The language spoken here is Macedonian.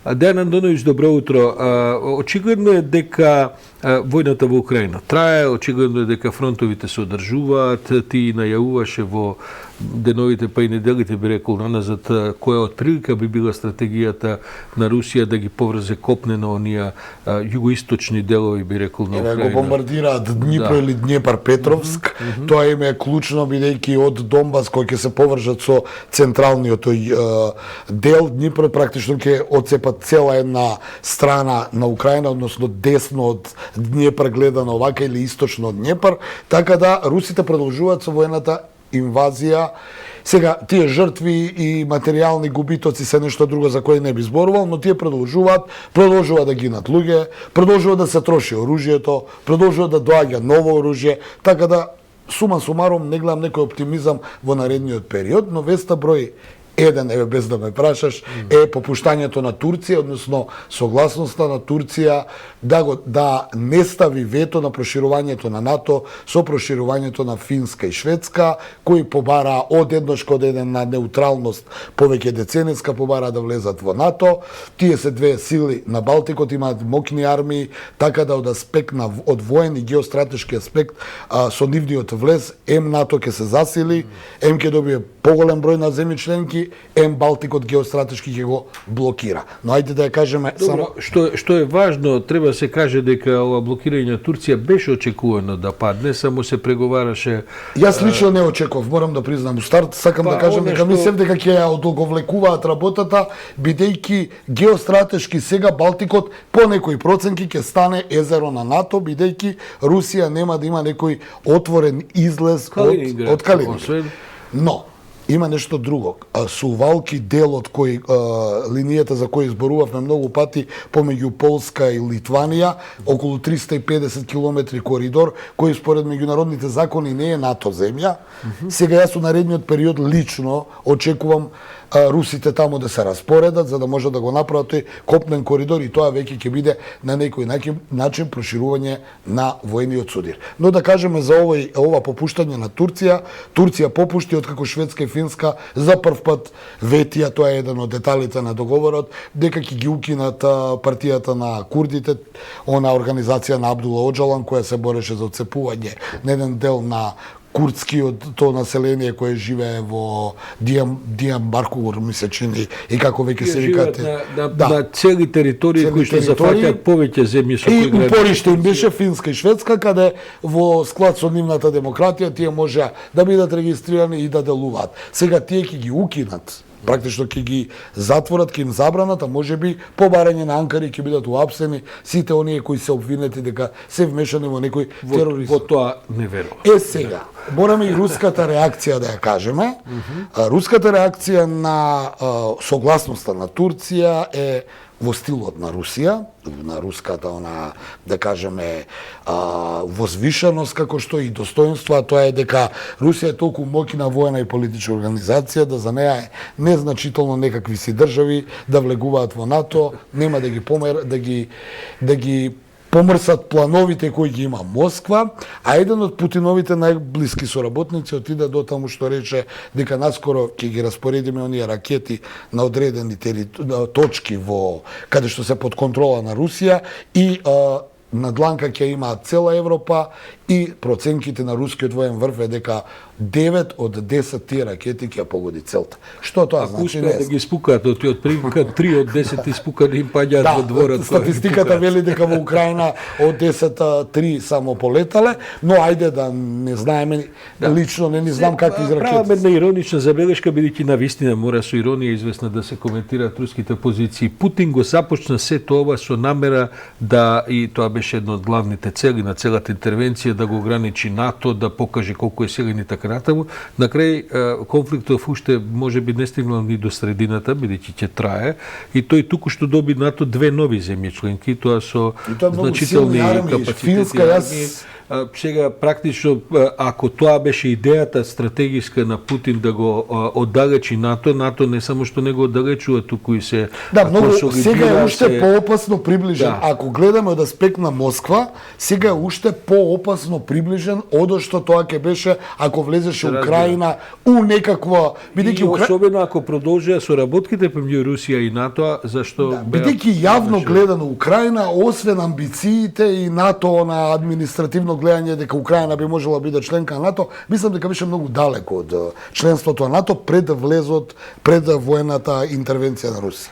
Дејан Андонович, добро утро. Очигледно е дека војната во Украина трае, очигледно е дека фронтовите се одржуваат. Ти најавуваше во деновите па и неделите, би рекол наназад, која отприлика би била стратегијата на Русија да ги поврзе копнено онија југоисточни делови, би рекол, на Украина. Го бомбардираат Днипро или Днепар Петровск. Тоа им е клучно, бидејќи од Донбас кој ќе се поврзат со централниот дел, Днипро практично ќе отцепат цела една страна на Украина, односно десно од Днепар гледано овака или источно од Днепар, така да русите продолжуваат со воената инвазија. Сега, тие жртви и материјални губитоци се нешто друго за кое не би зборувал, но тие продолжуваат да гинат луѓе, продолжува да се троши оружјето, продолжува да доаѓа ново оружје, така да сума сумаром не гледам некој оптимизам во наредниот период, но веста број еден, без да ме прашаш, е попуштањето на Турција, односно согласноста на Турција да не стави вето на проширувањето на НАТО со проширувањето на Финска и Шведска, кои побара од еднош код еден на неутралност повеќе децениска, побара да влезат во НАТО. Тие се две сили на Балтикот, имаат моќни армии, така да од аспект од воен и геостратешки аспект со нивниот влез, НАТО ќе се засили, ќе добие поголем број на земји членки, Балтикот геостратешки ќе го блокира. Но ајде да ја кажеме само што е важно, треба се каже дека ова блокирање на Турција беше очекувано да падне, само се преговараше. Јас лично не очекував, морам да признам. У старт сакам да кажам дека мислев дека ќе ја одолговлекуваат работата, бидејќи геостратешки сега Балтикот по некои проценки ќе стане езеро на НАТО, бидејќи Русија нема да има некој отворен излез од Калининград. Но има нешто друго. Сувалки делот кој линијата за кој зборувавме многу пати помеѓу Полска и Литванија, околу 350 километри коридор, кој според меѓународните закони не е НАТО земја. Сега јас у наредниот период лично очекувам русите тамо да се распоредат за да може да го направат тој копнен коридор и тоа веќе ќе биде на некој начин проширување на војниот судир. Но да кажеме за ова попуштање на Турција, Турција попушти откако Шведска и Финска за прв пат ветија, тоа е еден од деталите на договорот, дека ќе ги укинат партијата на курдите, она организација на Абдула Оџалан која се бореше за отцепување на еден дел на курдскиот тоа население кое живее во Дијанбакыр, ми се чини, и како веќе се викате. На цели територии кои што зафаќаат повеќе земји со кои граници. И упориште им беше Финска и Шведска, каде во склад со нивната демократија тие можеа да бидат регистрирани и да делуваат. Сега тие ќе ги укинат. Практично ќе ги затворат, ќе им забранат, а можеби по барање на Анкари ќе бидат уапсени сите оние кои се обвинети дека се вмешани во некој тероризм. Во тоа не верувам. Сега, мораме и руската реакција да ја кажеме. Руската реакција на согласноста на Турција е во стилот на Русија, на руската да кажеме возвишеност како што и достоинство, а тоа е дека Русија е толку моќна воена и политичка организација да за неа е незначително некакви си држави да влегуваат во НАТО, нема да ги помрсат плановите кои ги има Москва, а еден од Путиновите најблиски соработници отиде до таму што рече дека наскоро ќе ги распоредиме оние ракети на одредени точки каде што се под контрола на Русија и на дланка ќе има цела Европа и проценките на рускиот воен врв е дека 9 од 10 тие ракети ќе погоди целта. Што тоа значи? Ако да ги спукаат, од прилика 3 од 10 испукани им паѓаат во дворот. Статистиката вели дека во Украина од 10 3 само полетале, но ајде да не знаеме, лично не знам какви ракети. Правам една иронична забелешка, бидејќи навистина мора со иронија известна да се коментираат руските позиции. Путин го започна сето ова со намера да, и тоа беше една од главните цели на целата интервенција, да го ограничи НАТО, да покаже колку е силен и така натаму. На крај конфликтот уште можеби не стигнал ни до средината, бидејќи ќе трае, и тој туку што доби НАТО две нови земји членки, тоа со значителни капацитети. Сега практично ако тоа беше идејата стратегиска на Путин да го оддалечи НАТО не само што не го оддалечува, туку и се многу консолидира, сега е уште поопасно приближен. Да. Ако гледаме од аспект на Москва, сега е уште поопасно приближен од што тоа ќе беше ако влезеше Украина у некаква и особено ако продолжија соработките помеѓу Русија и НАТО, зашто бидејќи јавно гледано Украина, освен амбициите и НАТО на административно гледање дека Украина би можела биде членка на НАТО, мислам дека беше многу далеко од членството на НАТО пред влезот, пред воената интервенција на Русија.